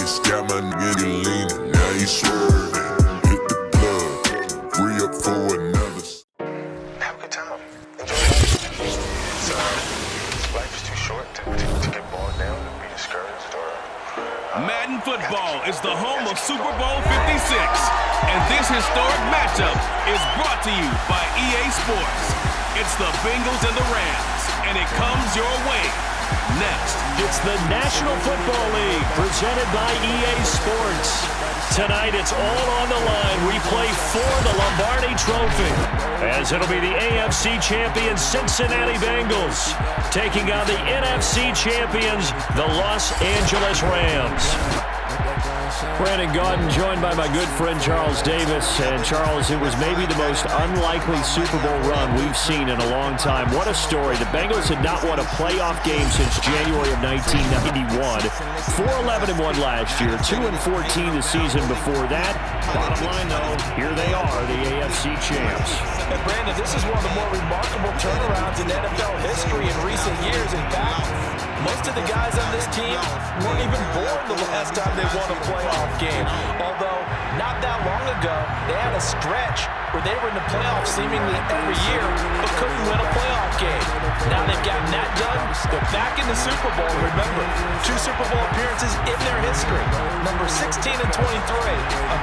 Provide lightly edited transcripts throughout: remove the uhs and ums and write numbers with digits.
ice, got my nigga leaning. Now he swerving. Hit the plug, free up for another. Have a good time. Enjoy it. Life is too short to get bogged down and be discouraged or. Madden football is the home of Super Bowl 56, and this historic matchup is brought to you by EA Sports. It's the Bengals and the Rams, and it comes your way. Next, it's the National Football League presented by EA Sports. Tonight, it's all on the line. We play for the Lombardi Trophy, as it'll be the AFC champions Cincinnati Bengals taking on the NFC champions, the Los Angeles Rams. Brandon Gaudin joined by my good friend Charles Davis. And Charles, it was maybe the most unlikely Super Bowl run we've seen in a long time. What a story. The Bengals had not won a playoff game since January of 1991. 4-11-1 last year, 2-14 the season before that. Bottom line, though, here they are, the AFC champs. And Brandon, this is one of the more remarkable turnarounds in NFL history in recent years. In fact, most of the guys on this team weren't even born the last time they won a playoff game. Although, not that long ago, they had a stretch where they were in the playoffs seemingly every year, but couldn't win a playoff game. Now they've gotten that done. They're back in the Super Bowl. Remember, 2 Super Bowl appearances in their history. Number 16 and 23.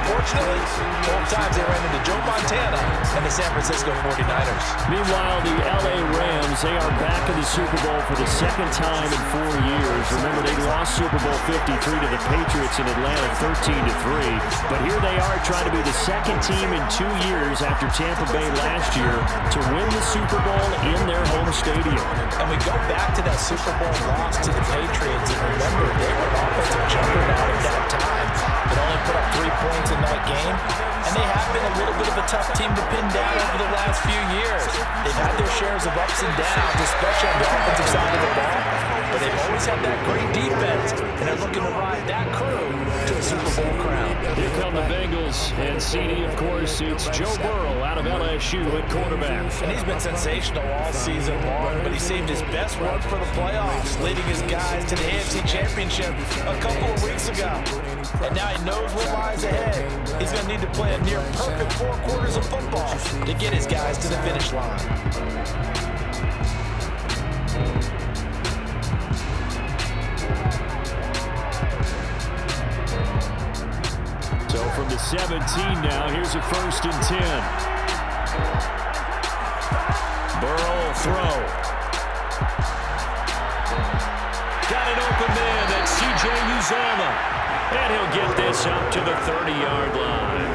Unfortunately, both times they ran into Joe Montana and the San Francisco 49ers. Meanwhile, the LA Rams, they are back in the Super Bowl for the second time in 4 years. Remember, they lost Super Bowl 53 to the Patriots in Atlanta 13-3. But here they are trying to be the second team in 2 years after Tampa Bay last year to win the Super Bowl in their home stadium. And we go back to that Super Bowl loss to the Patriots, and remember, they were an offensive juggernaut at that time, but only put up 3 points in that game. And they have been a little bit of a tough team to pin down over the last few years. They've had their shares of ups and downs, especially on the offensive side of the ball, but they've always had that great defense, and they're looking to ride that crew to a Super Bowl crown. Here come the Bengals, and CD, of course, it's Joe Burrow out of LSU at quarterback. And he's been sensational all season long, but he saved his best work for the playoffs, leading his guys to the AFC Championship a couple of weeks ago. And now he knows what lies ahead. He's going to need to play a near perfect 4 quarters of football to get his guys to the finish line. So from the 17 now, here's a 1st and 10. Burrow will throw. Got an open man, that's C.J. Uzomah. And he'll get this up to the 30-yard line.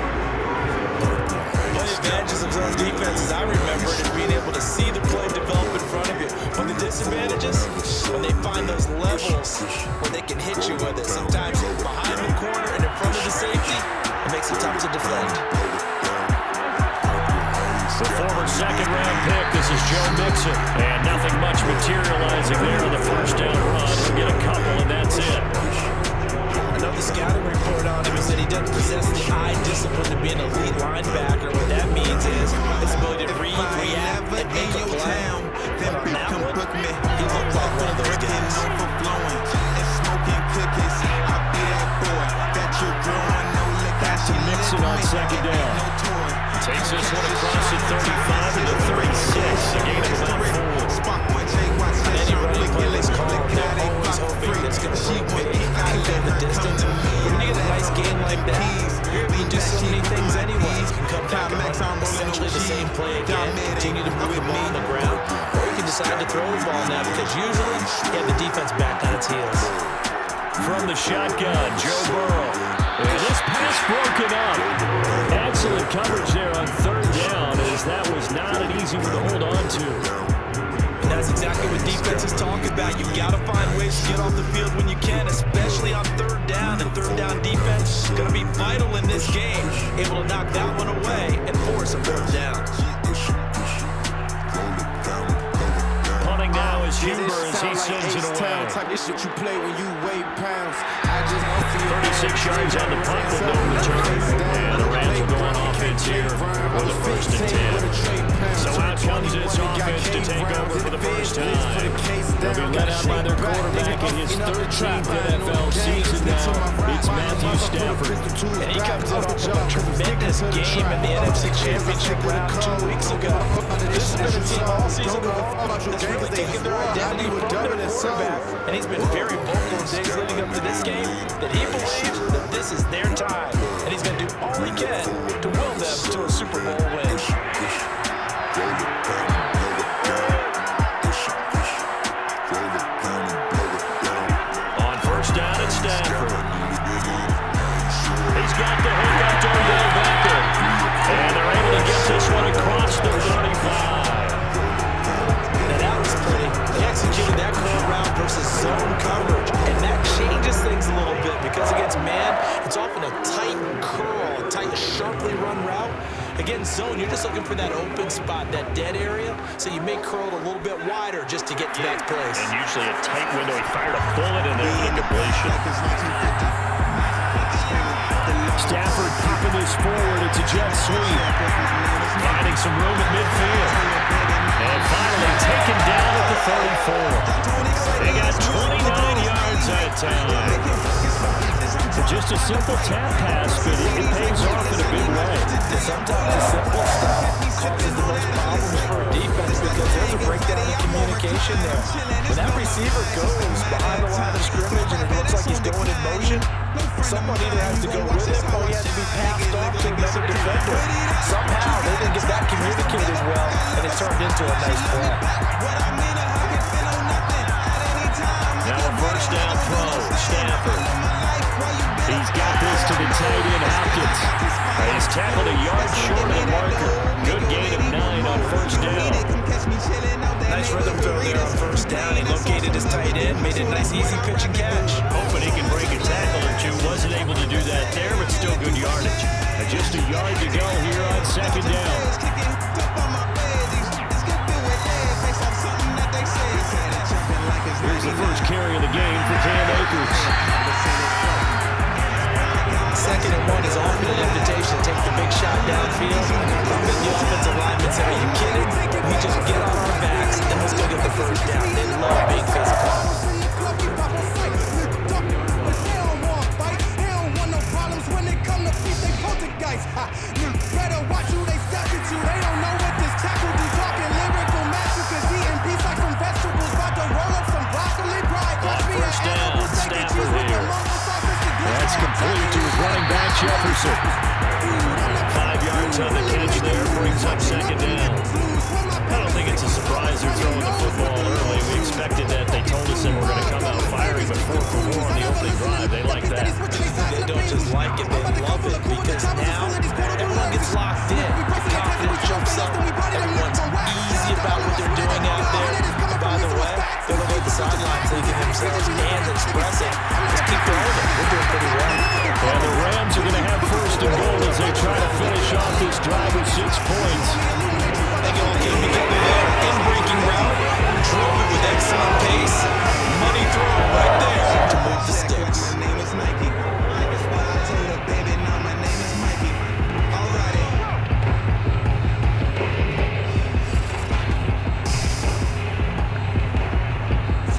One of the advantages of those defenses I remember is being able to see the play develop in front of you. But the disadvantages, when they find those levels where they can hit you with it. Sometimes behind the corner and in front of the safety, it makes it tough to defend. The former 2nd-round pick, this is Joe Mixon. And nothing much materializing there on the 1st down run. He'll get a couple, and that's it. Another scouting report on him is that he doesn't possess the eye discipline to be an elite linebacker. What that means is his ability to read, react, and make a play. But on that one, he looked like one of those guys. Mixon on 2nd down. Takes this one across the 35 to the 36. A gain of about 4. Any running play is called. They're always hoping it's going to be big. Go the distance. When you get a nice game like that, you do so many things anyway. You can come back and run essentially the same play again, continue to move the ball on the ground, or you can decide to throw the ball now because usually you have the defense back on its heels. From the shotgun, Joe Burrow. And this pass broken up. Excellent coverage there on 3rd down, as that was not an easy one to hold on to. And that's exactly what defenses talk about. You've got to find ways to get off the field when you can, especially on 3rd down. And 3rd down defense is going to be vital in this game. Able to knock that one away and force a 4th down. Punting now is Huber as he sends it away. 36 yards on the punt with no return. And the Rams will go on offense minutes here with a 1st and 10. So out comes this offense to take over for the first time. They'll be led out by their quarterback in his 13th NFL season now. It's Matthew Stafford. And he comes in off of a tremendous game in the NFC Championship round 2 weeks ago. This has been a team all season long that's really taken their identity from their quarterback. And he's been very vocal in days leading up to this game that he believes that this is their time. And he's going to do all he can to will them to a Super Bowl win. On 1st down, it's Stafford. He's got the hookup to Odell Beckham. And they're able to get this one across the 35. And that was pretty. They executed that curl route versus zone coverage. And that changes things a little bit because against man, it's often a tight curl, a tight, sharply run route. Against zone, you're just looking for that open spot, that dead area. So you may curl it a little bit wider just to get to that place. And usually a tight window. He fired a bullet in there with a completion. Stafford popping this forward. It's a jet sweep. Finding some room at midfield. And finally taken down at the 34. They got 29 yards that time. Just a simple tap pass, but it pays off in a big way. Sometimes the simple stuff causes the most problems for a defense because there's a breakdown in communication there. When that receiver goes behind the line of scrimmage and it looks like he's going in motion, someone either has to go with him or he has to be passed off to another defender. Somehow they didn't get that communicated well, and it turned into a nice play. Now a 1st down throw, Stafford. He's got this to the tight end, Hopkins. He's tackled a yard short of the marker. Good gain of 9 on 1st down. Nice rhythm throw there on 1st down. He located his tight end, made it a nice easy pitch and catch. Hoping he can break a tackle or two. Wasn't able to do that there, but still good yardage. And just a yard to go here on 2nd down. Here's the first carry of the game for Cam Akers. 2nd and 1 is often an invitation to take the big shot downfield. The offensive linemen say, are you kidding? We just get on our backs and let's go get the 1st down. They love being physical. Better watch who they step into. They don't know what this tackle do. Talking lyrical massacres, eating beef like some vegetables. About to roll up some broccoli. On 1st down, Stafford here. That's complete to his running back, Jefferson. 5 yards on the catch there, brings up 2nd down. I don't think it's a surprise they're throwing the football early. We expected that. They told us they were going to come out firing, but 4 for 4 on the opening drive. They like that. They don't just like it, they love it, because now everyone gets locked in. Confidence jumps up. Everyone's easy about what they're doing out there. And by the way, they're looking at the sidelines thinking themselves and expressing, just keep going. We're doing pretty well. Well, the Rams are going to have 1st and goal as they try to finish off this drive with 6 points. They all came together there. In-breaking route. Drove it with excellent pace. Money throw right there to move the sticks.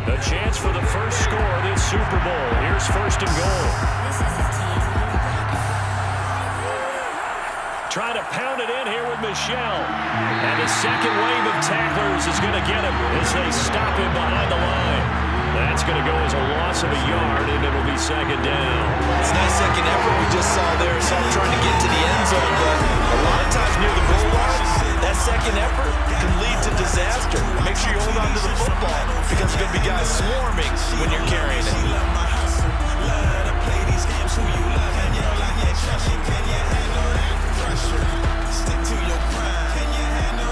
A chance for the first score of this Super Bowl. Here's 1st and goal. Trying to pound it in here with Michel. And the second wave of tacklers is going to get him as they stop him behind the line. That's going to go as a loss of a yard, and it'll be 2nd down. It's a nice second effort we just saw there. Saw him trying to get to the end zone, but a lot of times near the goal line, that second effort can lead to disaster. Make sure you hold on to the football because there's going to be guys swarming when you're carrying it.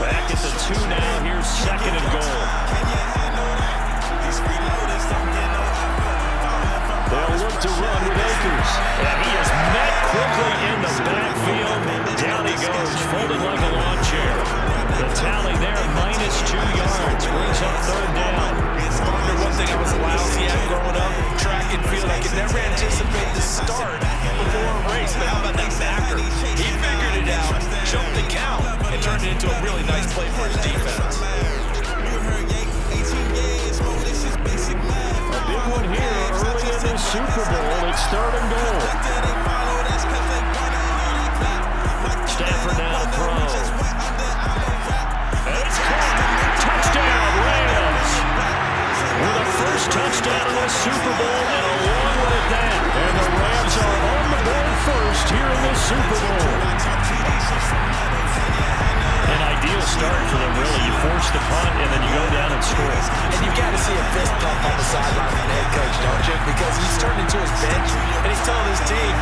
Back at the 2 now. Here's 2nd and goal. They'll look to run with Akers. And he is met quickly in the backfield. Down he goes, folded like a lawn chair. The tally there, -2 yards. Brings up 3rd down. I wonder one thing I was lousy at growing up, track and field. I could never anticipate the start before a race. But how about that backer? He figured it out. jumped the count and turned it into a really nice play for his defense. A big one here early in the Super Bowl. It's 3rd and goal. Stafford now to throw. And it's caught. Touchdown, Rams. With a first touchdown in the Super Bowl and a long one at that. And the Rams are on the board first here in the Super Bowl. An ideal start for them, really. You force the punt, and then you go down and score. And you've got to see a fist pump on the sideline from the head coach, don't you? Because he's turned into his bench, and he's telling his team,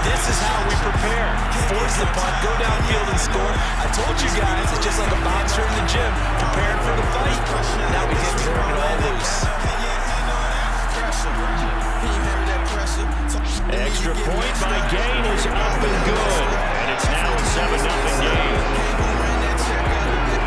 this is how we prepare. Force the punt, go downfield and score. I told you guys, it's just like a boxer in the gym, preparing for the fight. Now we get turn it all loose. Extra point by Gain is up and good. And it's now a 7-0 game.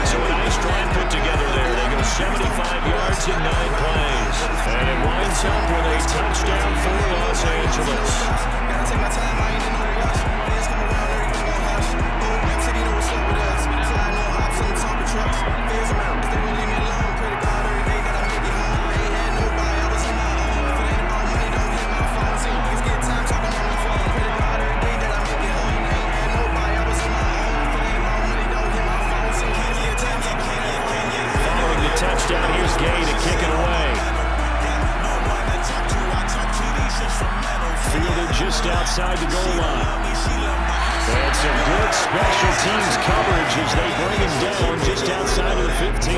So a nice drive put together there. They go 75 yards in 9 plays. And it winds up with a touchdown for Los Angeles. Gotta take my time, I ain't in no rush. Fans come around, everything gon' hush. Rap City know what's up with us. Sliding on ops on the top of trucks. Fans around, cause they won't leave me alone. Pray to God every day that I make it home. I ain't had nobody, I was on my own. If it ain't about money, don't hit my phone. See, niggas get time talking on the phone. Pray to God every day that I make it home. I ain't had nobody, I was on my own. If it ain't about money, don't hit my phone. See, niggas get time talking on the phone. Following the touchdown, here's Gain to kick it away. Fielded just outside the goal line. And some good special teams coverage as they bring him down just outside of the 15.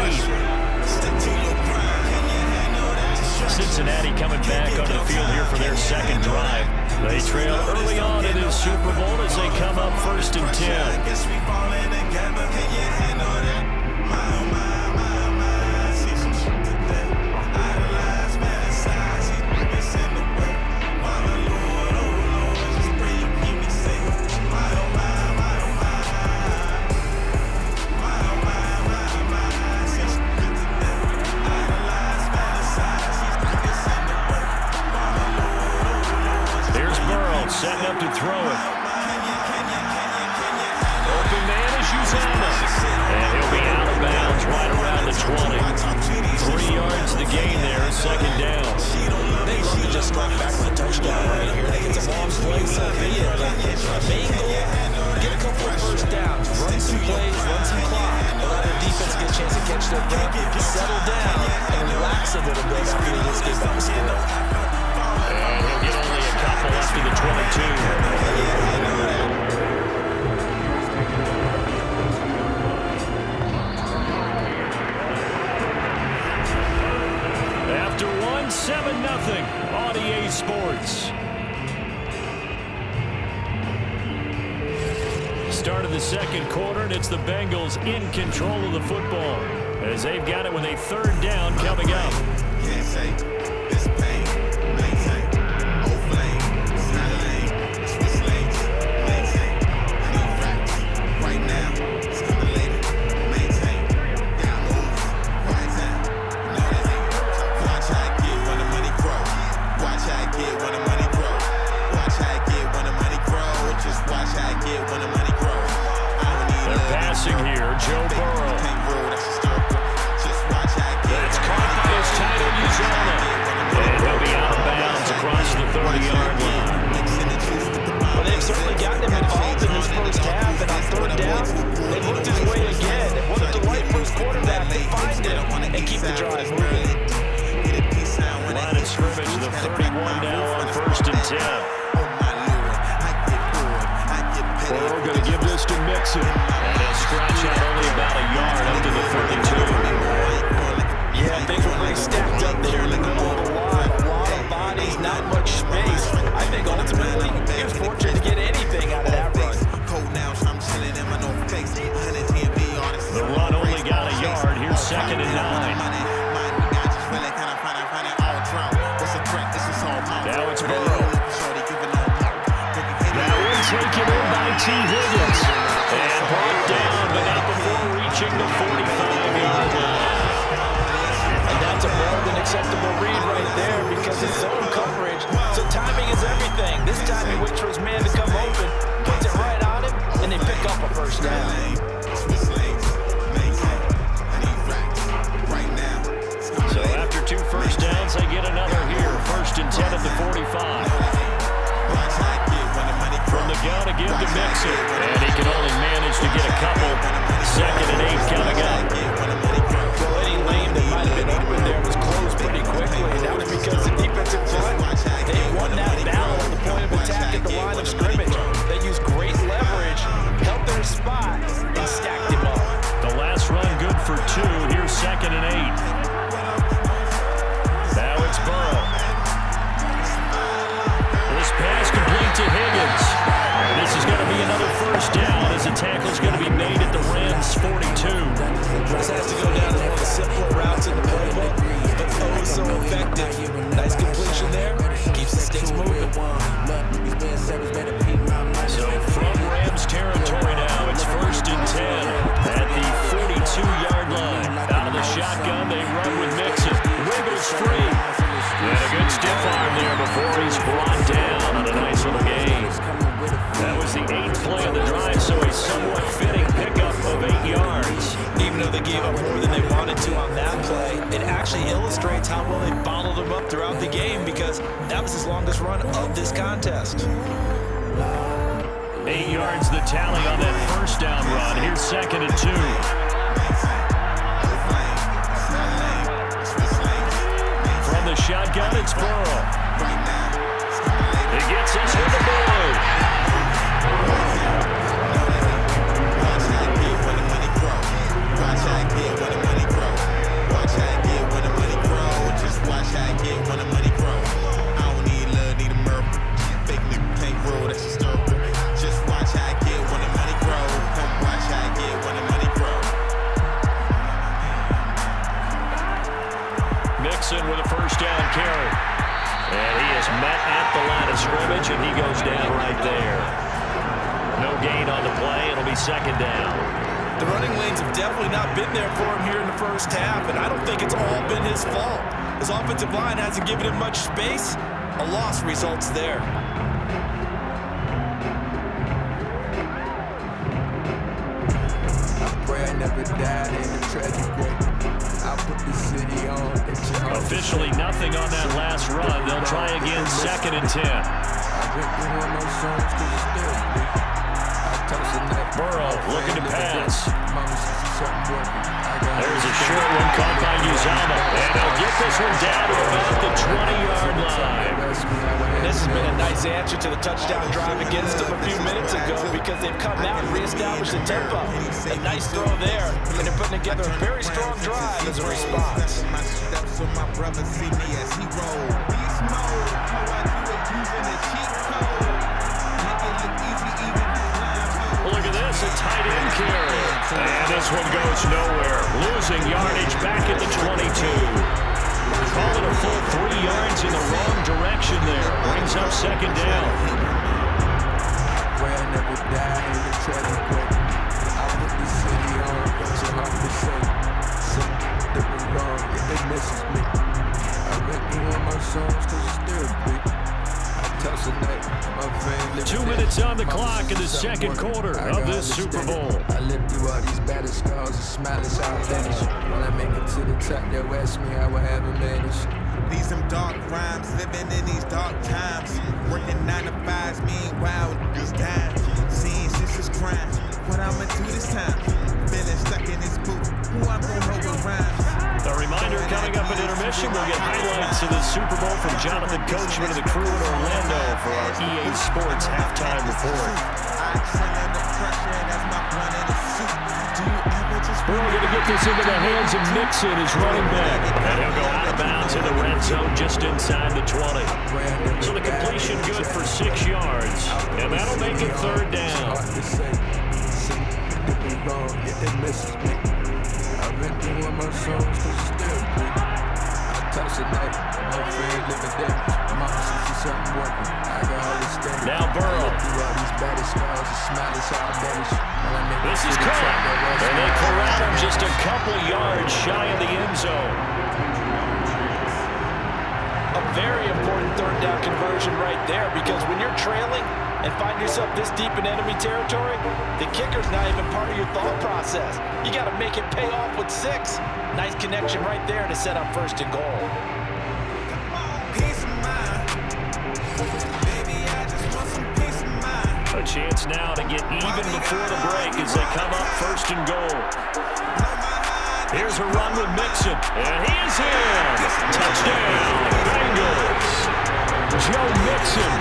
Cincinnati coming back onto the field here for their second drive. They trail early on in this Super Bowl as they come up 1st and 10. Setting up to throw it. Open man is Uzama. And he'll be out of bounds right around the 20. 3 yards to gain there, 2nd down. They love to just strike back with a touchdown right here. They get some long plays, so be it. Main goal, get a couple of first downs, run some plays, run some clock. Let their defense get a chance to catch their breath, settle down, and relax a little bit after they just get back to score. And he'll get only a couple after the 22. After 7-0 on EA Sports. Start of the 2nd quarter, and it's the Bengals in control of the football as they've got it with a 3rd down coming up. Here, Joe Burrow. That's caught by his tight end, Uzama. And he'll be out of bounds across the 30-yard line. Well, they've certainly gotten him involved in this first half, and on 3rd down, they looked his way again. And what a delight for his quarterback to find him and keep the drive moving. Line of scrimmage, the 31 now on 1st and 10. Burrow going to give this to Mixon. And he'll scratch out only about a yard up to the 32. Yeah, things were pretty stacked up there in the middle of the line. A lot of bodies, not much space. I think ultimately he was fortunate to get anything out of that run. The run only got a yard. Here's 2nd and 9. Now it's Burrow. Taken in by T. Higgins. And brought down, but not before reaching the 45-yard line. And that's a more than acceptable read right there because it's zone coverage. So timing is everything. This time he waits for his man to come open, puts it right on him, and they pick up a 1st down. to Mixon. And he can only manage to get a couple. 2nd and 8 coming up. Well, any lane that might have been open there was closed pretty quickly, and that was because the defensive front, they won that battle at the point of attack at the line of scrimmage. They used great leverage, held their spot, and stacked him up. The last run good for 2. Here's 2nd and 8. Now it's Burrow. This pass complete to Higgins. This is going to be another first down as the tackle's going to be made at the Rams' 42. This has to go down as one of the simpler routes in the playbook, but oh so effective. Nice completion there. Keeps the sticks moving. So from Rams territory now, it's 1st and 10 at the 42-yard line. Out of the shotgun, they run with Mixon. Wiggles free. And a good stiff arm there before he's brought down on a nice little gain. That was the 8th play of the drive, so a somewhat fitting pickup of 8 yards. Even though they gave up more than they wanted to on that play, it actually illustrates how well they bottled them up throughout the game because that was his longest run of this contest. 8 yards the tally on that first down run. Here's 2nd and 2. From the shotgun, it's Burrow. He gets us with the ball. Mixon with a first down carry. And he is met at the line of scrimmage, and he goes down right there. No gain on the play. It'll be 2nd down. The running lanes have definitely not been there for him here in the first half, and I don't think it's all been his fault. His offensive line hasn't given him much space. A loss results there. Officially nothing on that last run. They'll try again 2nd and 10. Burrow looking to pass. There's a short one caught by Uzama. And they'll get this one down to about the 20-yard line. This has been a nice answer to the touchdown drive against them a few minutes ago because they've come out and reestablished the tempo. A nice throw there, and they're putting together a very strong drive as a response. Look at this, a tight end carry. And this one goes nowhere. Losing yardage back at the 22. Call it a full 3 yards in the wrong direction there. Brings up 2nd down. Two minutes on the clock in the second quarter of this Super Bowl. I lived through all these battle scars and smiling how I finish. When I make it to the top, they'll ask me how I haven't managed. These some dark rhymes, living in these dark times. Working 9 to 5s, meanwhile, just time. Seeing shit's just crime. What I'ma do this time? Feeling stuck in this boot. Who I'm gonna hold with rhymes? A reminder coming up at intermission, we'll get highlights of the Super Bowl from Jonathan Coachman and the crew in Orlando for our EA Sports halftime report. We're going to get this into the hands of Mixon as running back. And he'll go out of bounds in the red zone just inside the 20. So the completion good for 6 yards. And that'll make it 3rd down. Now Burrow. This is caught. And they corral him just a couple yards shy of the end zone. A very important 3rd down conversion right there because when you're trailing and find yourself this deep in enemy territory, the kicker's not even part of your thought process. You got to make it pay off with 6. Nice connection right there to set up 1st and goal. A chance now to get even before the break as they come up first and goal. Here's a run with Mixon, and he is in. Touchdown, Bengals. Joe Mixon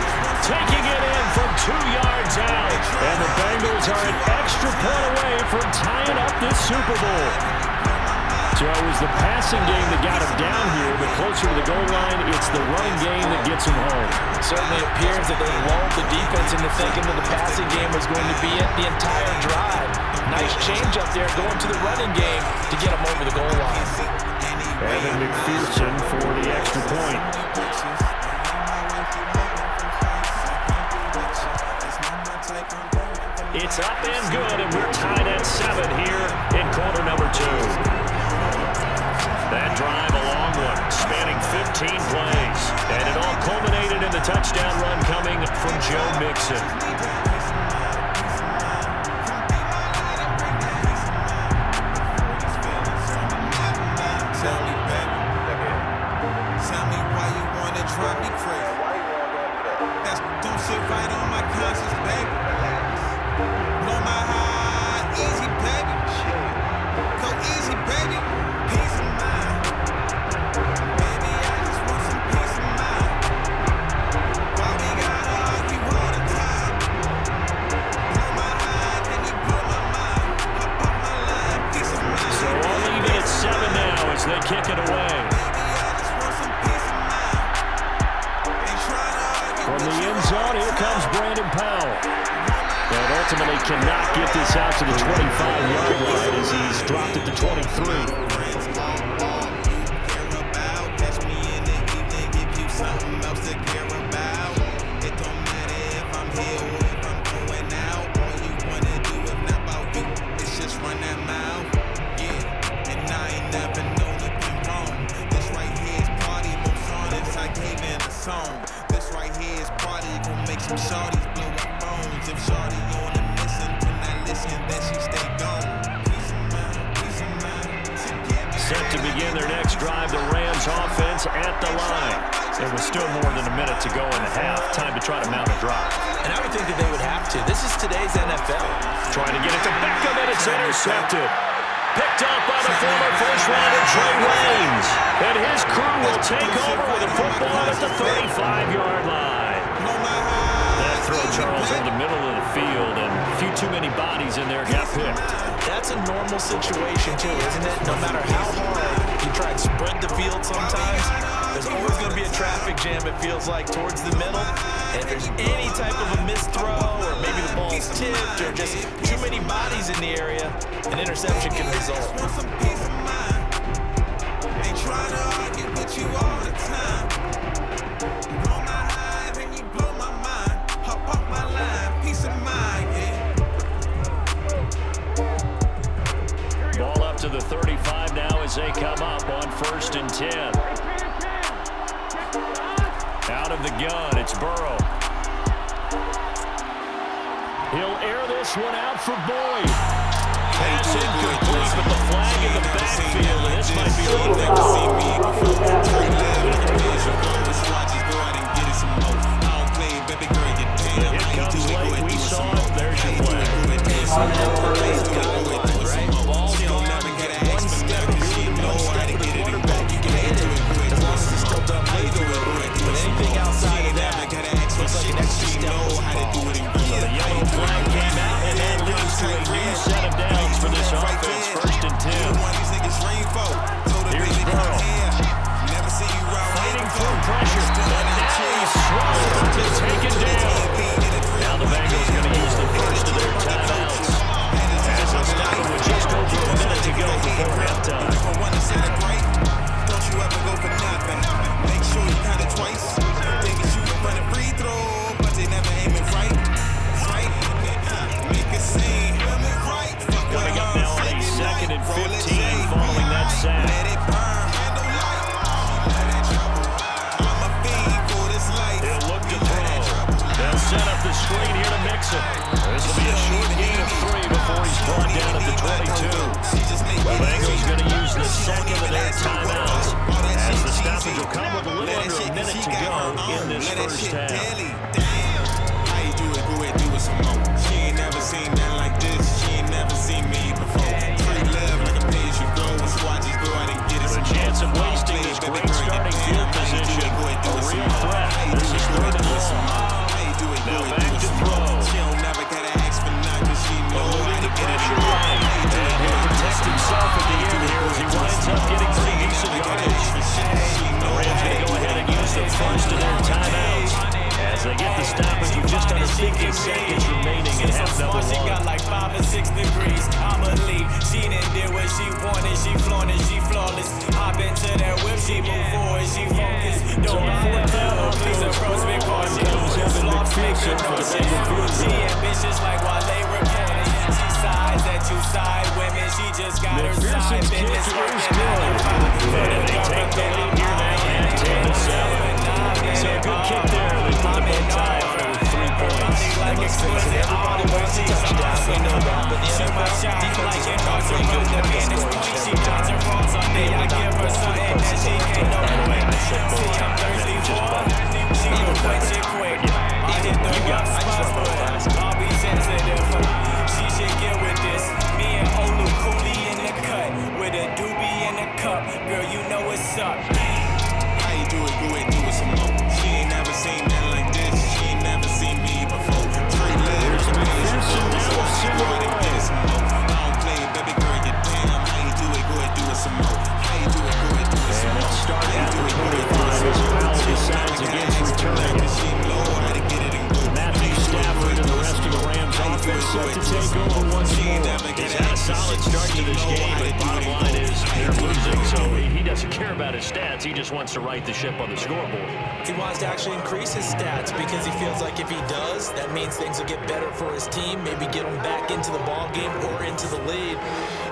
taking it in from 2 yards out. And the Bengals are an extra point away from tying up this Super Bowl. So it was the passing game that got him down here, but closer to the goal line, it's the running game that gets him home. Certainly appears that they lulled the defense into thinking that the passing game was going to be it the entire drive. Nice change up there going to the running game to get him over the goal line. Evan McPherson for the extra point. It's up and good, and we're tied at 7 here in quarter number 2. That drive, a long one, spanning 15 plays. And it all culminated in the touchdown run coming from Joe Mixon. Tell me why you wanna drive me crazy. Don't sit right on my conscience, baby. Blow my high, easy, baby. Go easy, baby. Peace of mind. Baby, I just want some peace of mind. Why we gotta argue all the time? Blow my high, then you blow my mind. Hop off my line, peace of mind. So all even at 7 now as they kick it away. From the end zone, here comes Brandon Powell. And ultimately cannot get this out to the 25-yard line as he's dropped at the 23. This right here is party, gon' make some shorties blow up phones. If shorty on the mission, to not listen, then she stay gone. Peace of mind. Set to begin their next drive, the Rams offense at the line. There was still more than a minute to go in the half. Time to try to mount a drive. And I would think that they would have to. This is today's NFL. Trying to get it to Beckham, and it's intercepted. Picked up by the former first-rounder Trey Waynes. And his crew will take over with a football at the 35-yard line. That throw, Charles, over the middle of the field, and a few too many bodies in there got picked. That's a normal situation, too, isn't it? No matter how hard you try and spread the field sometimes, there's always going to be a traffic jam, it feels like, towards the middle. And if there's any type of a missed throw, or maybe the ball's tipped, or just too many bodies in the area, an interception can result. Ain't trying to argue with you all the time. Blow my high, then you blow my mind. Hop off my line, peace of mind, yeah. Ball up to the 35 now as they come up on 1st and 10. Out of the gun, it's Burrow. He'll air this one out for Boyd. Pass incomplete, but the flag in the backfield, and this might be a little bit. The hit comes late, we saw it, there's your flag. Ball's gone, one step, really no step to the quarterback, you can hit it, as long as it's still done legally. But anything outside of that, looks like an extra step. So the yellow flag came out, and that leads to a new set of downs for this offense, 1st and 10. Here's Burrow. Fighting through pressure, but now he's swallowed and taken down. Now the Bengals going to use the first of their timeouts as they stop with just over a minute to go before halftime. Don't you ever go for nothing. Make sure you count it twice. They can shoot for the free throw, but they never aim it right. Make a scene. Coming up now on a 2nd and 15 following that sack. He'll look to throw. They'll set up the screen here to Mixon. This will be a short gain of 3 before he's brought down at the 22. The Bengals going to use the second of their timeouts as the stoppage will come with a little under a minute to go in this first half. How you do it, do it some more. she can seconds remaining in half number She got one. like 5 or 6 degrees. I believe she done did what she wanted. She flaunted, she flawless. Hop into that whip, she move forward, she focused. Don't buy her, please approach me cautious. Slops making notions. She ambitious like while they reporting. She sides that you side women. She just got her side business working out of five. And they take the lead here now at 10-7. So a good kick there. They put the bow tie on it with 3 points. Like exquisite, Everybody wants a touchdown. We know that, but the NFL defense is not very good when it gets scored. She finds her wrong Sunday. I give her something that she can't know. See, I'm thirsty for. She can quench it quick. I hit the rough spot. I'll be sensitive. She should get with this. Me and Olu Cooley in the cut with a doobie in the cup. Girl, you know what's up. How you do it, go ahead, do it some more. She ain't never seen nothing like this. She ain't never seen me before. Straight legs, I get it some more. I don't play, baby girl, you damn. How you do it, go ahead, do it some more. How you do it, go ahead, do it some more. Start How you at do the it, go ahead, do it 45 some as more. well She decides never against got returning. explained, she know how to get it and go. Matthew Stafford and the rest of the Rams offense set to take over once more. He's had a solid start to this game, but bottom line is they're losing, so he doesn't care about his stats. He just wants to right the ship on the scoreboard. He wants to actually increase his stats because he feels like if he does, that means things will get better for his team, maybe get him back into the ball game or into the lead.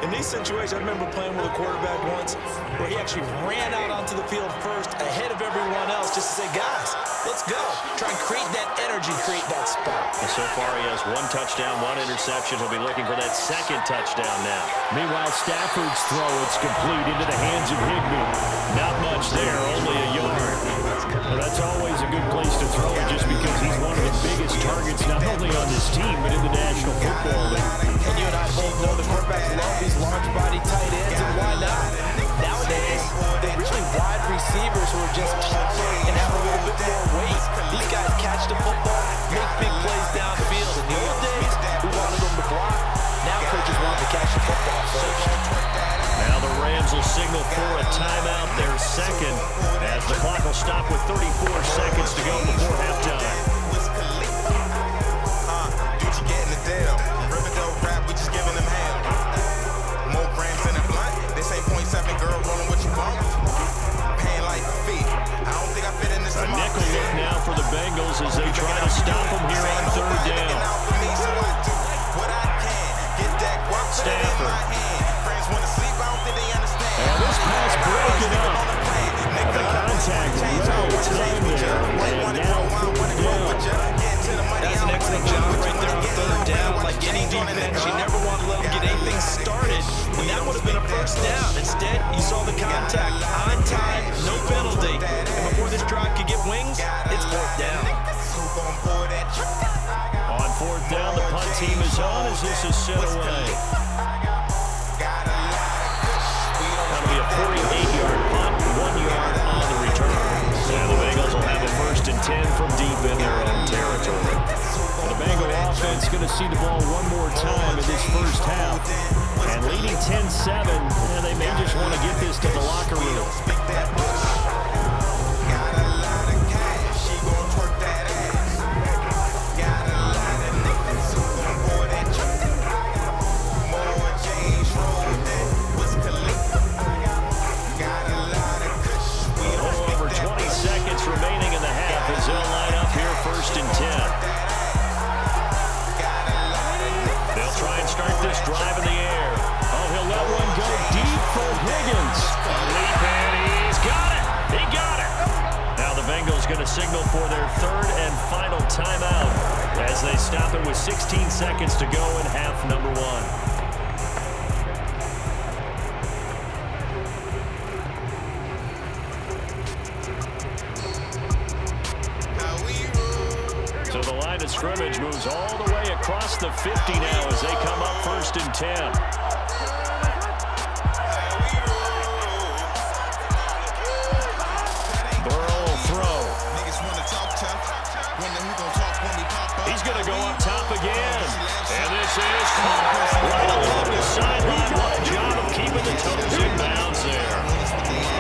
In these situations, I remember playing with a quarterback once where he actually ran out onto the field first ahead of everyone else just to say, guys, let's go. Try and create that energy, create that spot. And so far, he has 1 touchdown, 1 interception. He'll be looking for that second touchdown now. Meanwhile, Stafford's throw, it's complete into the hands of Higbee. Not much there, only a yard. Well, that's always a good place to throw it just because he's one of the biggest targets not only on this team but in the National Football League. And you and I both know the quarterbacks love these large body tight ends, and why not? Nowadays, they're really wide receivers who are just taller and have a little bit more weight. These guys catch the football, make big plays downfield. In the old days, we wanted them to block. Now coaches want to catch the football first. Now the Rams will signal for a timeout, their second, as the clock will stop with 34 seconds to go before halftime. Dude, you getting the deal. Riverdale rap, we just giving them hell. More grams in the blunt. This ain't .7, girl, rolling what you want. Paying like a fee. I don't think I fit in this A nickel look now for the Bengals as they try to stop them here on third down. Stafford. And this pass broken up. The contact well timed there. And now fourth down. That's an excellent job right there on third down. Like any defense, you never want to let them get anything started. And that would have been a first down. Instead, you saw the contact on time, no penalty. And before this drive could get wings, it's fourth down. On fourth down, the punt team is on as this is set away. That'll be a 48-yard punt, 1 yard on the return. And the Bengals will have a 1st and 10 from deep in their own territory. And the Bengal offense going to see the ball one more time in this first half. And leading 10-7, they may just want to get this to the locker room. Remaining in the half as they'll line up here 1st and 10. They'll try and start this drive in the air. Oh, he'll let one go deep for Higgins. A leap and he's got it. He got it. Now the Bengals going to signal for their 3rd and final timeout as they stop it with 16 seconds to go in half number 1. So the line of scrimmage moves all the way across the 50 now as they come up 1st and 10. Burrow will throw. He's going to go up top again. And this is right along the sideline. What a job of keeping the toes in bounds there.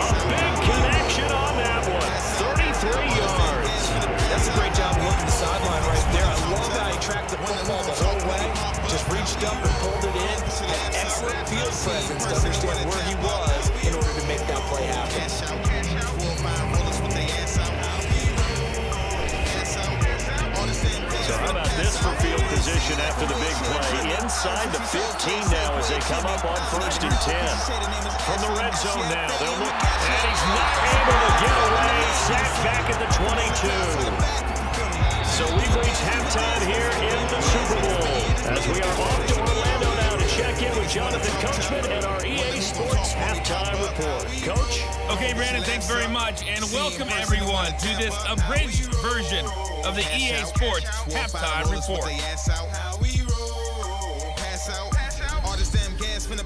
A big connection on that one. 33 yards. That's a great job working the sideline right there. I love how tracked the football the whole way, just reached up and pulled it in. Had excellent field presence to understand where he was in order to make that play happen. So how about this for field position after the big play? Inside the 15 now as they come up on 1st and 10. From the red zone now, they'll look, and he's not able to get away. Sacked back at the 22. So we've reached halftime here in the Super Bowl as we are off to Orlando now to check in with Jonathan Coachman and our EA Sports Halftime Report. Coach? Okay, Brandon, thanks very much, and welcome everyone to this abridged version of the EA Sports Halftime Report.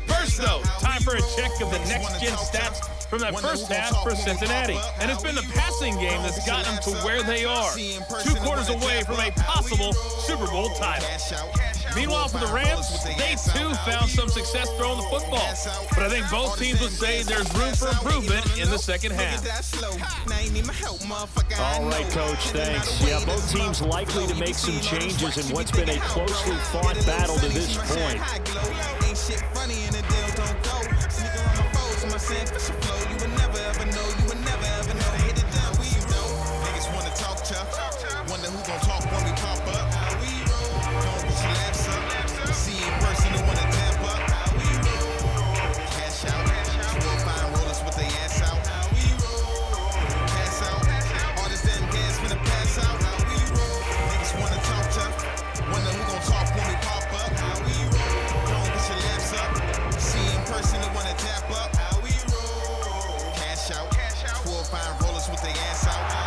First, though, time for a check of the next-gen stats from that first half for Cincinnati. And it's been the passing game that's gotten them to where they are, 2 quarters away from a possible Super Bowl title. Meanwhile, for the Rams, they too found some success throwing the football. But I think both teams would say there's room for improvement in the second half. All right, Coach, thanks. Yeah, both teams likely to make some changes in what's been a closely fought battle to this point.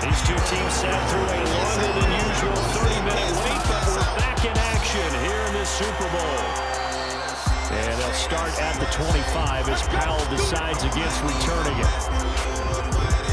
These two teams sat through a longer than usual 30-minute wait, but we're back in action here in this Super Bowl. And they'll start at the 25 as Powell decides against returning it.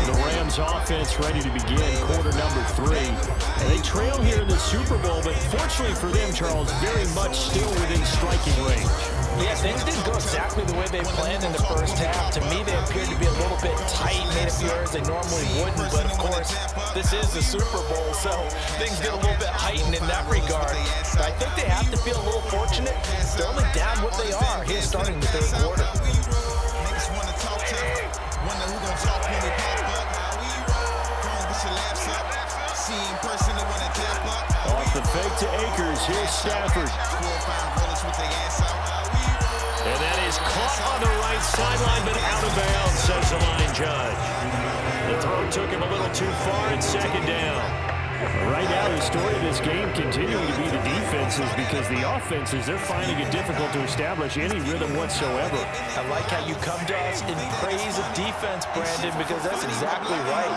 The Rams offense ready to begin quarter number 3. And they trail here in the Super Bowl, but fortunately for them, Charles, very much still within striking range. Yeah, things didn't go exactly the way they planned in the first half. To me, they appeared to be a little bit tight, made a few errors they normally wouldn't. But, of course, this is the Super Bowl, so things get a little bit heightened in that regard. But I think they have to feel a little fortunate. They're only down what they are here starting the third quarter. Off the fake to Akers, here's Stafford. And that is caught on the right sideline, but out of bounds, says the line judge. The throw took him a little too far, and second down. Right now, the story of this game continuing to be the defenses because the offenses, they're finding it difficult to establish any rhythm whatsoever. I like how you come to us in praise of defense, Brandon, because that's exactly right.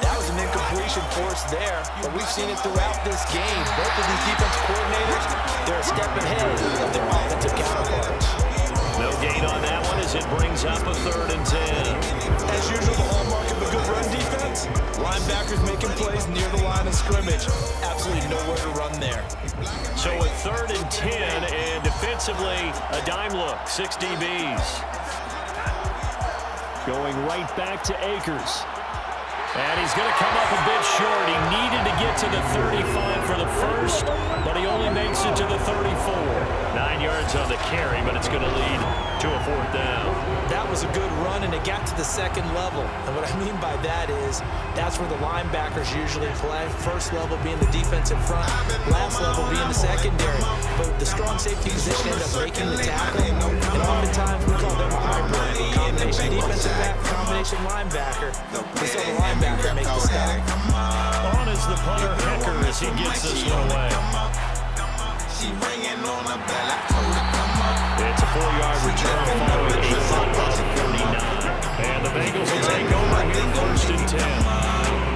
That was an incompletion forced there, but we've seen it throughout this game. Both of these defense coordinators, they're a step ahead of their offensive counterparts. No gain on that one as it brings up a 3rd and 10. As usual, the hallmark of a good run defense, linebackers making plays near the line of scrimmage. Absolutely nowhere to run there. So a 3rd and 10, and defensively, a dime look, 6 DBs. Going right back to Akers. And he's going to come up a bit short. He needed to get to the 35 for the first, but he only makes it to the 34. 9 yards on the carry, but it's going to lead to a 4th down. That was a good run, and it got to the second level. And what I mean by that is that's where the linebackers usually play. First level being the defensive front, last level being the secondary. But the strong safety position ended up breaking the tackle. And oftentimes we call them a hybrid. Combination defensive back, combination linebacker. And so the linebacker makes the stop. On is the punter Hecker as he gets this one away. It's a 4-yard return following a punt of 49. And the Bengals will take over here 1st and 10.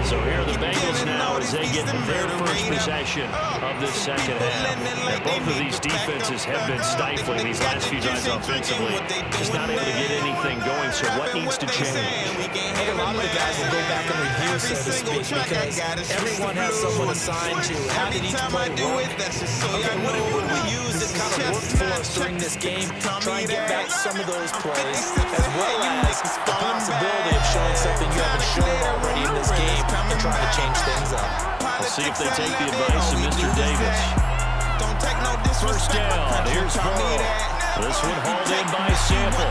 So here are the Bengals now as they get their first possession of this second half. And both of these defenses have been stifling these last few drives offensively. Just not able to get anything going, so what needs to change? I think a lot of the guys will go back and review, so to speak, because everyone has someone assigned to how did each play work. Okay, what did we use that kind of worked for us during this game? Try and get back some of those plays, as well as the possibility of showing something you haven't shown already in this game and trying to change things up. We'll see if they take the advice of Mr. Davis. This one hauled in by Sample. A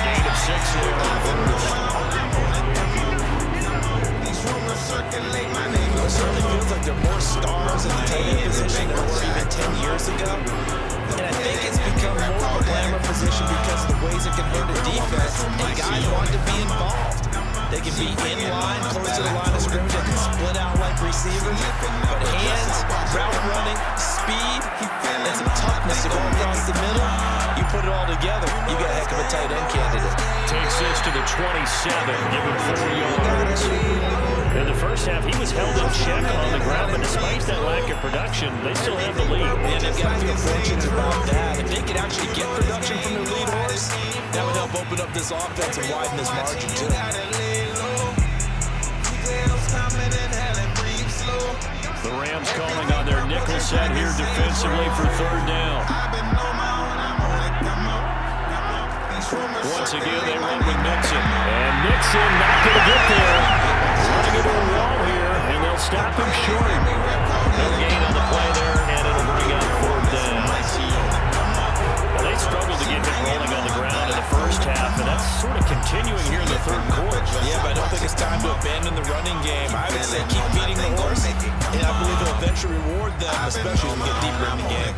gain of 6 there on first. It certainly feels like there are more stars in the tight end position than there were even 10 years ago. And I think it's become more of a glamour position because of the ways it can hurt a defense, and guys want to be involved. They can be in line, close to the line of scrimmage. They can split out like receivers. But hands, route running, speed, and some toughness to go across the middle, you put it all together, you got a heck of a tight end candidate. Takes this to the 27, giving 4 yards. In the first half, he was held in check on the ground, but despite that lack of production, they still have the lead. And they've got to feel fortunate about that. If they could actually get production from their lead horse, that would help open up this offense and widen this margin, too. The Rams calling on their nickel set here defensively for 3rd down. Once again, they run with Nixon. And Nixon not going to get there. Running into a wall here, and they'll stop him short. No gain on the play there, and it'll bring up 4th down. Well, they struggled to get him rolling on the ground in the first half, and that's sort of continuing here in the 3rd quarter. Yeah, but I don't think it's time to abandon the running game. I would say keep feeding the horse, and I believe it'll eventually reward them, especially as we get deeper in the game.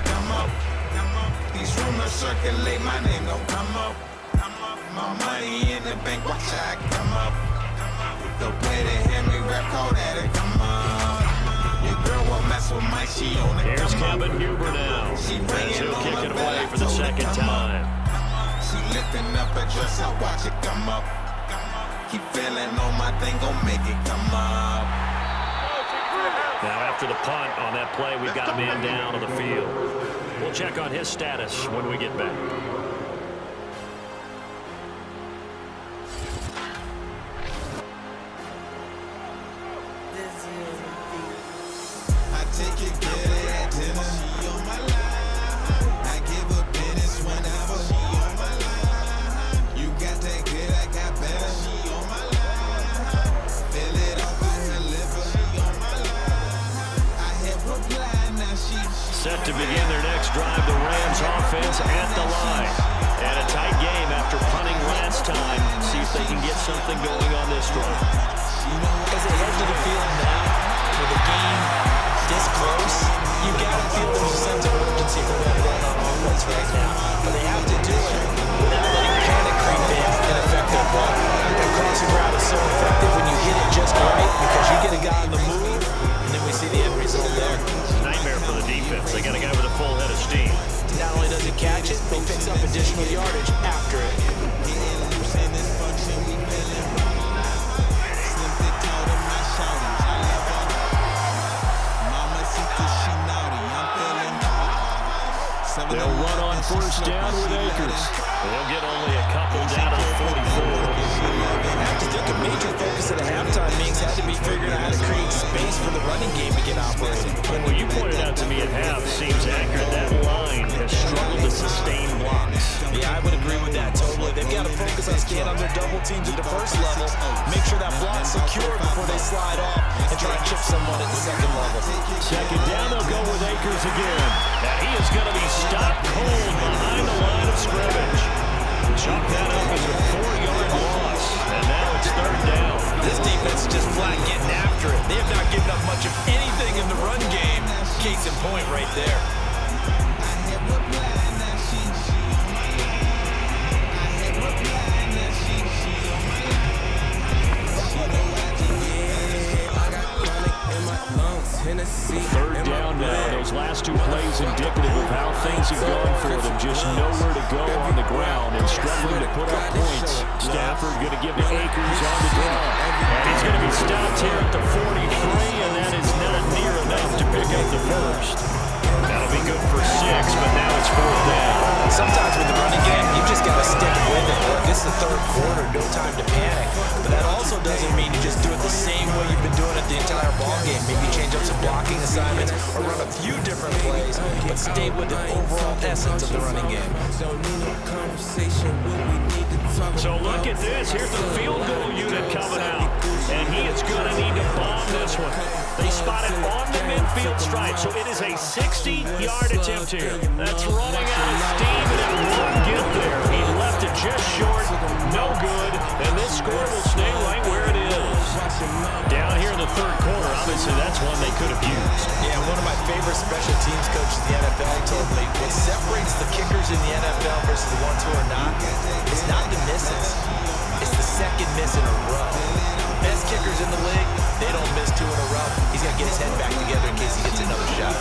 These rumors circulate, my name gon' come up. My money in the bank, watch I come up. The way they hear me rap, call that it come up. Your girl won't mess with my, she on it. Here's Kevin Huber now. As he'll kick it away for the 2nd time. She lifting up a dress, I watch it come up. Keep feeling on my thing, gon' make it come up. Now after the punt on that play, we've got a man down on the field. We'll check on his status when we get back. Take it, get it at dinner. She on my line. I give her business whenever she on my line. You got that good, I got better. She on my line. Feel it off of her liver. She on my line. I hit reply, now she set to begin their next drive. The Rams offense at the line. And a tight game after punting last time. See if they can get something going on this drive. As they head to the field now, for the game this close, you gotta feel there's a sense of urgency for them going on offense right now. But they have to do it without letting panic creep in and affect their play. That crossing route is so effective when you hit it just right because you get a guy on the move, and then we see the end result there. Nightmare for the defense. They got a guy with a full head of steam. Not only does he catch it, but he picks up additional yardage after it. They'll run on 1st down with Akers. They'll get only a couple down to the 44. I have to think a major focus at a halftime means had to be figuring out how to create space for the running game to get operating. Well, you pointed out to me at half, seems accurate. That line has struggled to sustain blocks. Yeah, I would agree with that totally. They've got to focus on staying on their double teams at the first level, make sure that block's secure before they slide off, and try and chip someone at the 2nd level. 2nd down, they'll go with Akers again. And he is going to be stopped cold behind the line of scrimmage. Chalk that up as a 4-yard loss. And now it's 3rd down. This defense is just flat getting after it. They have not given up much of anything in the run game. Case in point right there. Third down now. Those last 2 plays indicative of how things have gone for them. Just nowhere to go on the ground and struggling to put up points. Stafford going to give to Akers on the draw. And he's going to be stopped here at the 43, and that is not near enough to pick up the first. That'll be good for 6, but now it's 4th down. Sometimes with the running game, you just got to stick with it. Look, this is the 3rd quarter, no time to panic. But that also doesn't mean you just do it the same way you've been doing it the entire ball game. Maybe change up some blocking assignments or run a few different plays, but stay with the overall essence of the running game. Don't need no conversation, what we need to So look at this. Here's the field goal unit coming out. And he is going to need to bomb this one. They spot it on the midfield stripe. So it is a 60-yard attempt here. That's running out of steam, and it won't get there. He left it just short. No good. And this score will stay right where it is. Down here in the third quarter, obviously that's one they could have used. Yeah, one of my favorite special teams coaches in the NFL told me what separates the kickers in the NFL versus the ones who are not, it's not the misses. It's the second miss in a row. Best kickers in the league, they don't miss 2 in a row. He's got to get his head back together in case he gets another shot.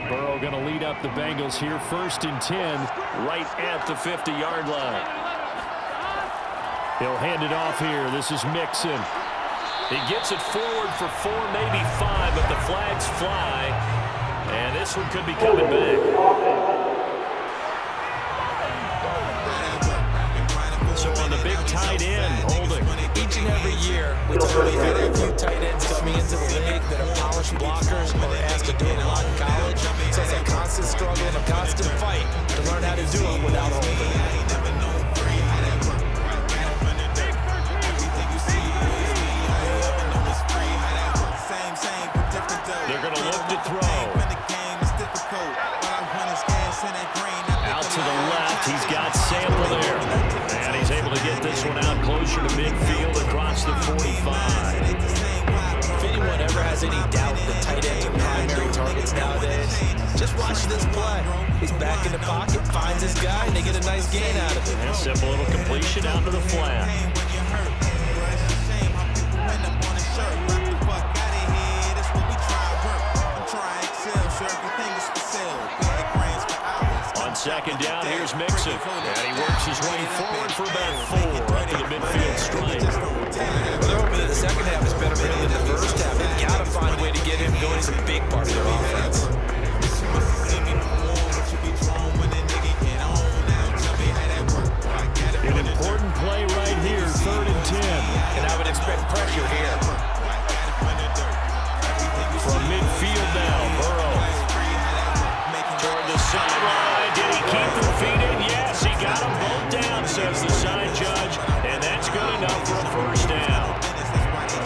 Burrow going to lead up the Bengals here, 1st and 10, right at the 50-yard line. He'll hand it off here. This is Mixon. He gets it forward for 4, maybe 5, but the flags fly, and this one could be coming back. So on the big tight end, holding. Each and every year, we typically had a few tight ends coming into the league that are polished blockers or asked to do it a lot in college. So it's a constant struggle and a constant fight to learn how to do it without holding. They're going to look to throw. Out to the left. He's got Sample there. And he's able to get this one out closer to midfield across the 45. If anyone ever has any doubt that tight ends are primary targets nowadays, just watch this play. He's back in the pocket, finds his guy, and they get a nice gain out of it. And a simple little completion out to the flat. On second down, here's Mixon. And he works his way forward for about 4 up to the midfield stripe. They're hoping that the second half is better for him than the first half. They've got to find a way to get him going. He's a big part of their offense. An important play right here, 3rd and 10. And I would expect pressure here. From midfield now, Burrow. Toward the sideline. Did he keep their feet in? Yes, he got them both down, says the side judge. And that's good enough for a first down.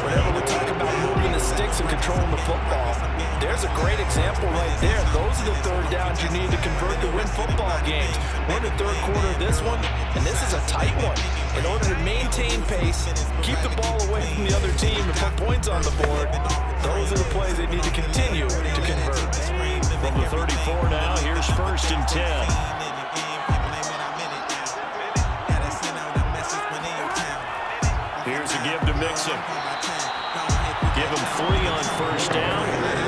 Whenever we talk about moving the sticks and controlling the football, there's a great example right there. Those are the third downs you need to convert to win football games. We're in the third quarter of this one, and this is a tight one. In order to maintain pace, keep the ball away from the other team, and put points on the board, those are the plays they need to continue to convert. From the 34 now, here's 1st and 10. Here's a give to Mixon. Give him 3 on first down.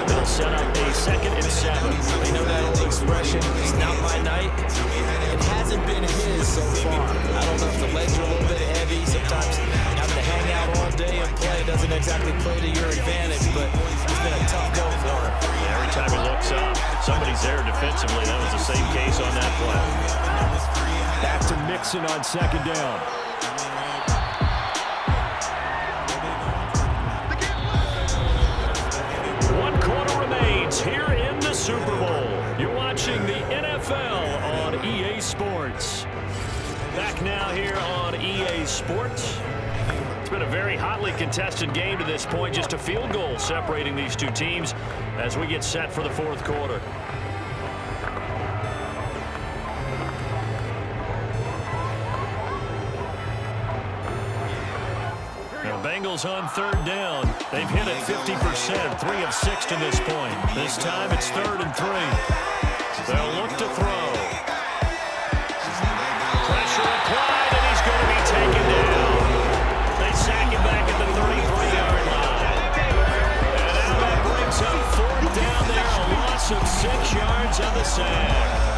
They'll set up a 2nd and 7. They know that old expression, it's not my night. It hasn't been his so far. I don't know if the legs are a little bit heavy. Sometimes having to hang out all day and play doesn't exactly play to your advantage, but it's been a tough go for him. Every time he looks up, somebody's there defensively. That was the same case on that play. Back to Mixon on 2nd down. Here in the Super Bowl. You're watching the NFL on EA Sports. Back now here on EA Sports. It's been a very hotly contested game to this point. Just a field goal separating these two teams as we get set for the 4th quarter. Bengals on 3rd down. They've hit it 50%, 3 of 6 to this point. This time it's 3rd and 3. They'll look to throw. Pressure applied, and he's going to be taken down. They sack him back at the 33-yard line. And now that brings up 4th down there, a loss of 6 yards on the sack.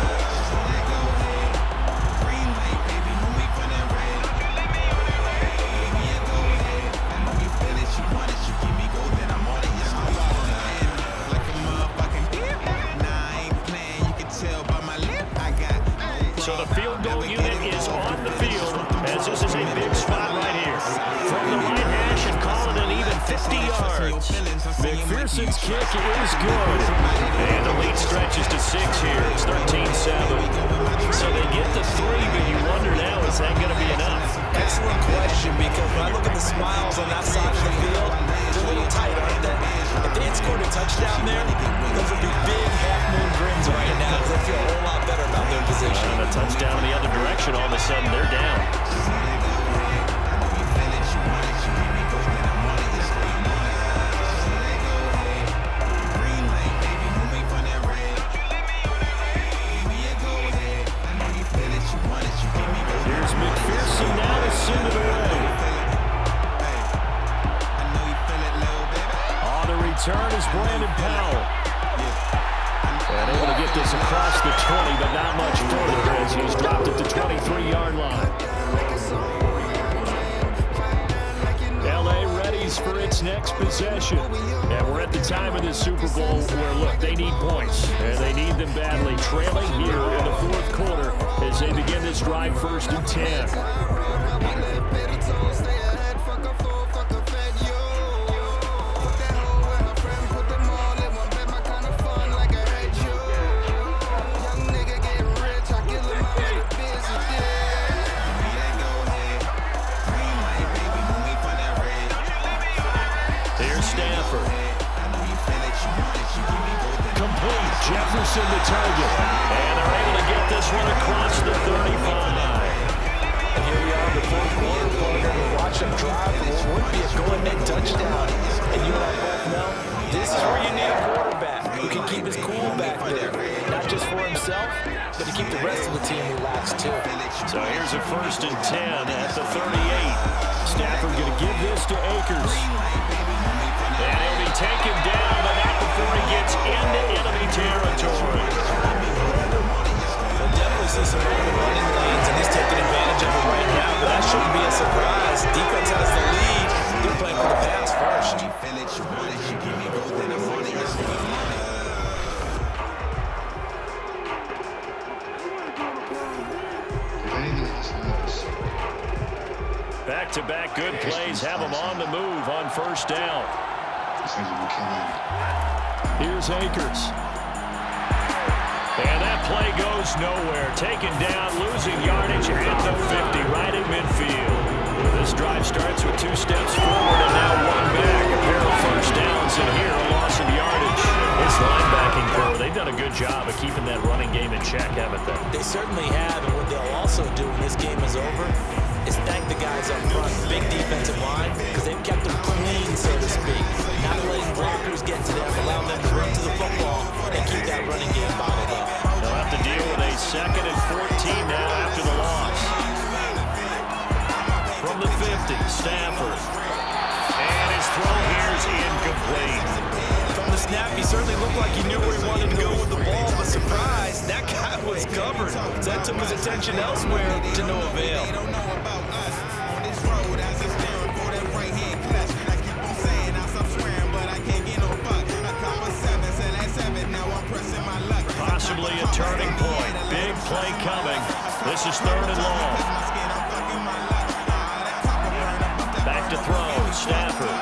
So the field goal unit is on the field as this is a big yards. McPherson's kick is good. And the lead stretches to 6 here. It's 13-7. So they get the 3, but you wonder now, is that going to be enough? Excellent question, because when I look at the smiles on that side of the field, they're a little tight, aren't they? If they had scored a touchdown there, those would be big half-moon grins right now, because they feel a whole lot better about their position. And a touchdown in the other direction, all of a sudden they're down. Here's McPherson now to send it away. On the return is Brandon Powell. And able to get this across the 20, but not much further as he's dropped at the 23-yard line. LA readies for its next possession. And we're at the time of the Super Bowl where, look, they need points. And they need them badly. Trailing here in the fourth quarter as they begin this drive 1st and 10. Jefferson the target, and they're able to get this one across the 35. And here we are in the fourth quarter, partner. We watch them drive for what would be a go-ahead touchdown. And you and I both know this is where you need a quarterback who can keep his cool back there, not just for himself, but to keep the rest of the team relaxed too. So here's a 1st and 10 at the 38. Stafford going to give this to Akers. And he'll be taken down, but not before he gets into enemy territory. We'll definitely see some more running lanes, and he's taking advantage of it right now, but that shouldn't be a surprise. Defense has the lead. They're playing for the pass first. Back-to-back good plays have them on the move on 1st down. Here's Akers. And that play goes nowhere. Taken down, losing yardage at the 50, right at midfield. This drive starts with 2 steps forward and now 1 back. A pair of 1st downs in here, a loss of yardage. This linebacking core, they've done a good job of keeping that running game in check, haven't they? They certainly have, and what they'll also do when this game is over is thank the guys up front, big defensive line, because they've kept them clean, so to speak. Not letting blockers get to them, allowing them to run to the football and keep that running game bottled up. They'll have to deal with a 2nd and 14 now after the loss. From the 50, Stafford. And his throw here is incomplete. From the snap, he certainly looked like he knew where he wanted to go with the ball, but surprise, that guy was covered. So that took his attention elsewhere to no avail. Possibly a turning point. Big play coming. This is 3rd and long. Back to throw. Stafford.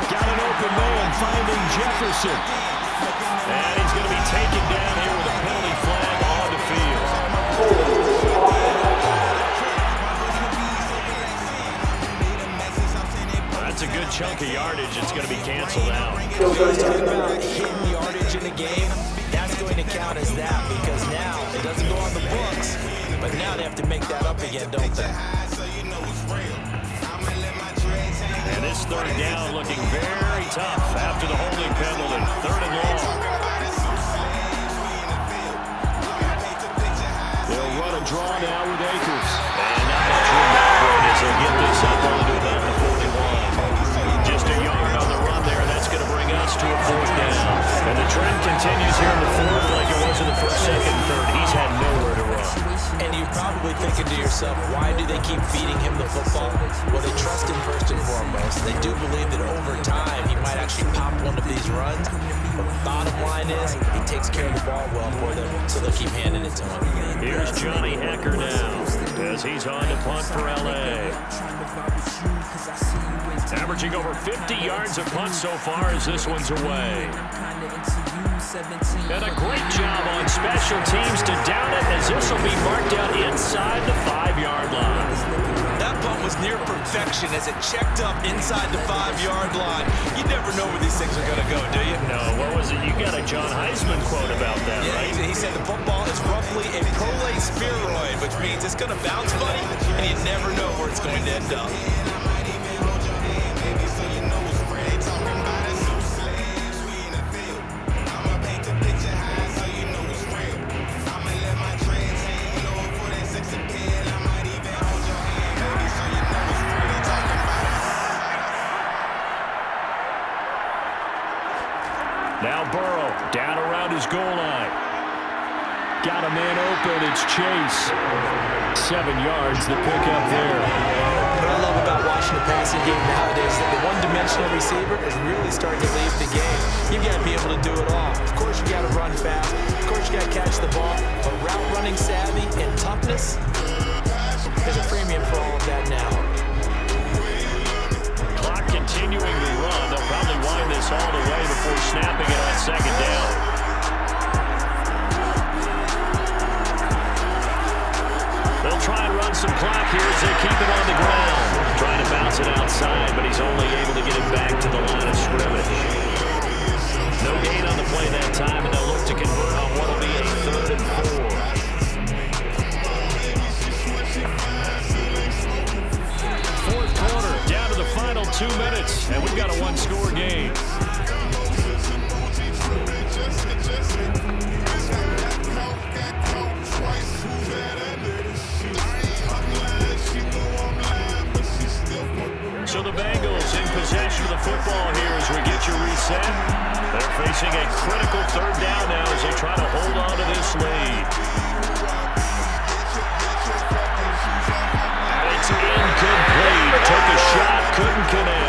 Got an open man finding Jefferson. And he's going to be taken down here with a penalty flag on the field. That's a good chunk of yardage. It's going to be canceled out. Talking about hidden yardage in the game, that's going to count as that, because now it doesn't go on the books, but now they have to make that up again, don't they? And this 3rd down looking very tough after the holding penalty. 3rd and long. They'll run a draw now with Akers. And not much room back as they'll get this up onto about the 41. Just a yard on the run there, and that's going to bring us to a 4th down. And the trend continues here in the 4th like it was in the 1st, 2nd, and 3rd. He's had nowhere to run. And you're probably thinking to yourself, why do they keep feeding him the football? Well, they trust him first and foremost. They do believe that over time he might actually pop one of these runs. But the bottom line is, he takes takes care of the ball well for them, so they'll keep handing it to him. Here's Johnny Hecker now as he's on to punt for L.A. Averaging over 50 yards a punt so far as this one's away. And a great job on special teams to down it as this will be marked out inside the 5-yard line. That punt was near perfection as it checked up inside the 5-yard line. You never know where these things are going to go, do you? No, what was it? You got a John Heisman quote about that, right? He said the football is roughly a prolate spheroid, which means it's going to bounce funny, and you never know where it's going to end up. Now Burrow down around his goal line. Got a man open. It's Chase. 7 yards, the pickup there. What I love about watching the passing game nowadays is that the one-dimensional receiver is really starting to leave the game. You got to be able to do it all. Of course, you got to run fast. Of course, you got to catch the ball. But route running savvy and toughness, there's a premium for all of that now. Clock continuing to run. They'll probably wind this all the way before snapping it on second down. They'll try and run some clock here as they keep it on the ground. Trying to bounce it outside, but he's only able to get it back to the line of scrimmage. No gain on the play that time, and they'll look to convert on what will be a 3rd and 4. Fourth quarter, down to the final 2 minutes, and we've got a one-score game. So the Bengals in possession of the football here as we get you reset. They're facing a critical 3rd down now as they try to hold on to this lead. It's incomplete. Took a shot, couldn't connect.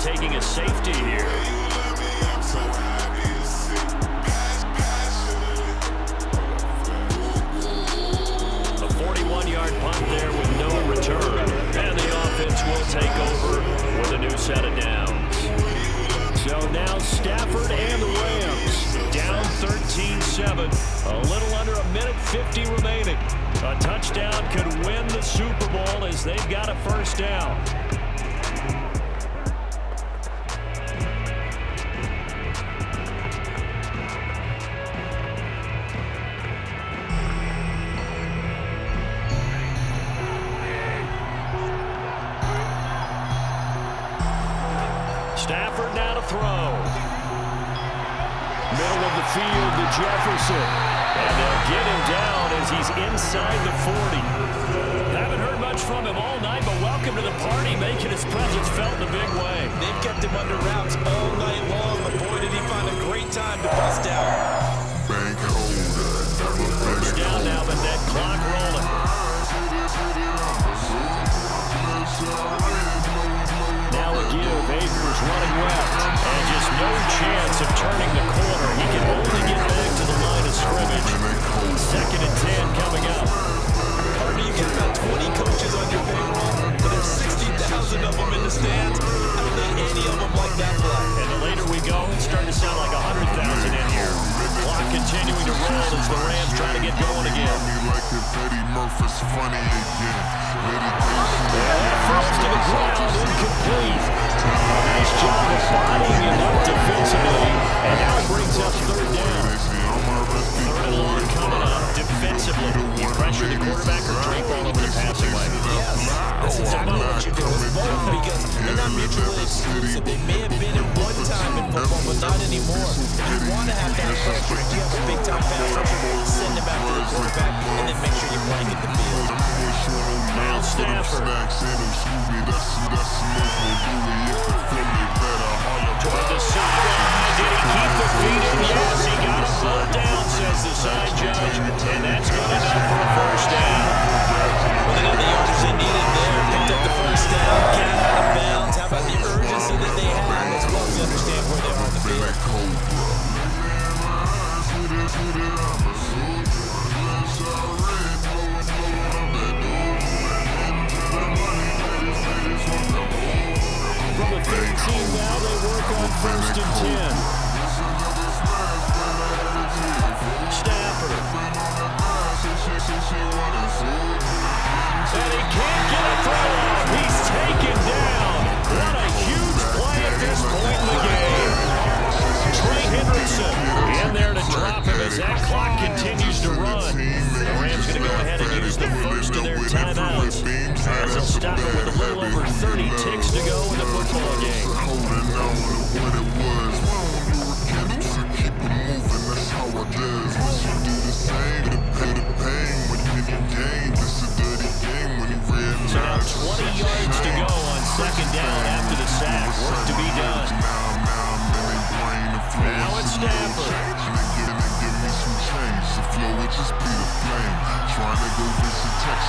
Taking a safety here. A 41-yard punt there with no return. And the offense will take over with a new set of downs. So now Stafford and the Rams down 13-7. A little under a minute 50 remaining. A touchdown could win the Super Bowl as they've got a 1st down. Stafford now to throw. Middle of the field to Jefferson. And they'll get him down as he's inside the 40. Haven't heard much from him all night, but welcome to the party, making his presence felt in a big way. They've kept him under wraps all night long, but boy, did he find a great time to bust out. First down now, but that clock rolling. Now a give, Akers running left, and just no chance of turning the corner. He can only get back to the line of scrimmage. 2nd and 10 coming up. Partner, you get about 20 coaches on your payroll, but there's 60,000 of them in the stands. I don't think any of them like that play. And the later we go, it's starting to sound like 100,000 in here. Clock continuing to roll as the Rams try to get going again. Falls to the ground, incomplete. Nice job of bodying him up defensively, and now it brings up 3rd down. 3rd and long coming up defensively. You pressure the quarterback or drape all over the passing lane. Yes, that's exactly what you do. It's both because they're not mutually exclusive. They may have been at one time in football, but not anymore. You want to have that pressure. If you have a big-time pass rusher, send it back to the quarterback, and then make sure you blanket the field. Now Stafford. side, Judge, and that's good enough for a first down. Well, they got the yardage they needed there. Picked up the first down, get it out of bounds. How about the urgency that they have as well as understand where they are on the field? From the 13 now, they work on 1st and 10. Stafford. And he can't get a throw off. He's taken down. What a huge play at this point in the game. Trey Hendrickson in there to drop him as that clock continues to run. The Rams going to go ahead and use the first of their timeouts as they'll stop it with a little over 30 ticks to go in the football game. Holding on to what it was. Why don't you rekindle? So keep it moving, that's how I does. Wish you do the same. The pain when you gain. This a dirty game when you realize. So now 20 yards to go on 2nd down after the sack. Work to be done. Now it's Stafford.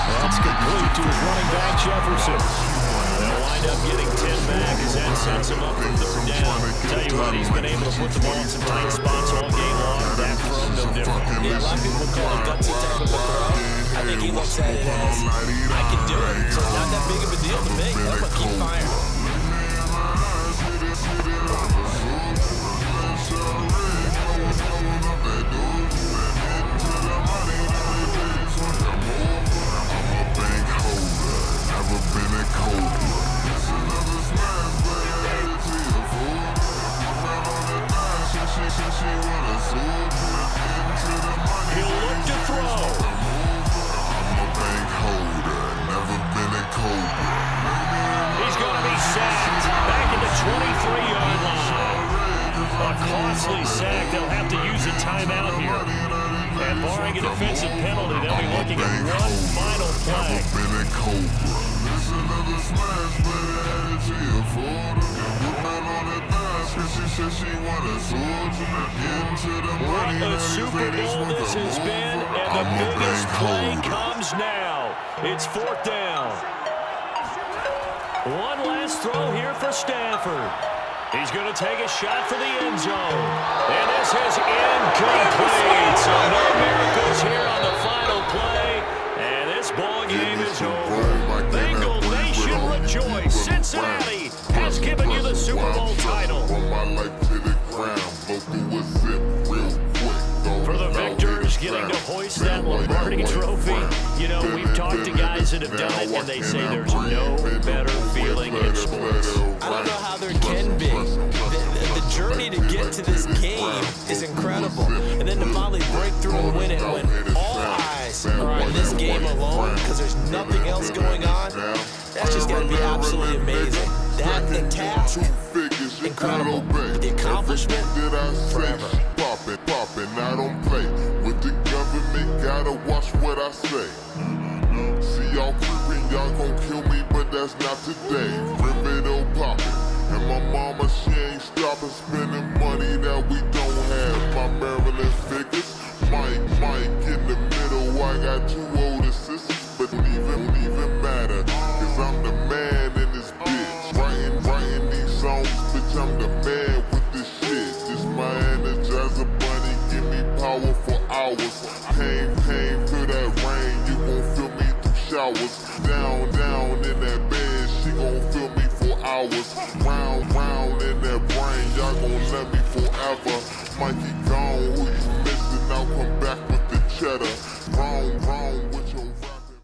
That's complete to his running back, Jefferson. They'll wind up getting 10 back as that sets him up for 3rd down. Tell you what, he's been able to put the ball in some tight spots all game long. That throw, no different. Yeah, a lot of people call it gutsy type of a throw. I think he looks at it as, I can do it. So it's not that big of a deal to me. I'm going to keep firing. He'll look to throw. He's going to be sacked back at the 23-yard line. A costly sack. They'll have to use a timeout here. And barring a defensive penalty, they'll be looking at one final play. What a Super Bowl this has been, and the biggest play comes now. It's 4th down. One last throw here for Stafford. He's going to take a shot for the end zone. And this is incomplete. So no miracles here on the final play. And this ball game is over. Bengal Nation rejoice. Cincinnati has given you the Super Bowl title. For the victors getting to hoist that Lombardi trophy, you know, we've talked to guys that have done it, and they say there's no better feeling in sports. I don't know how there can be. The journey to get to this game is incredible. And then to finally break through and win it when all eyes are on this game alone because there's nothing else going on, that's just got to be absolutely amazing. That, the task, incredible. The accomplishment, forever. Poppin', I don't play with the government, gotta watch what I say. See y'all creeping, y'all gon' kill me, but that's not today. Rivedo poppin', and my mama, she ain't stopping spending money that we don't have. My Maryland figures, Mike in the middle, I got 2 older sisters, but don't even matter, cause I'm the man in this bitch. Writing these songs, bitch, I'm the man with this shit. This my Energizer Bunny, give me power for hours. Pain to that rain, you gon' feel me through showers. Down in that bed, she gon' feel me for hours. Round in that brain, y'all gon' love me forever. Mikey gone, who you missing? Now come back with the cheddar. Wrong with your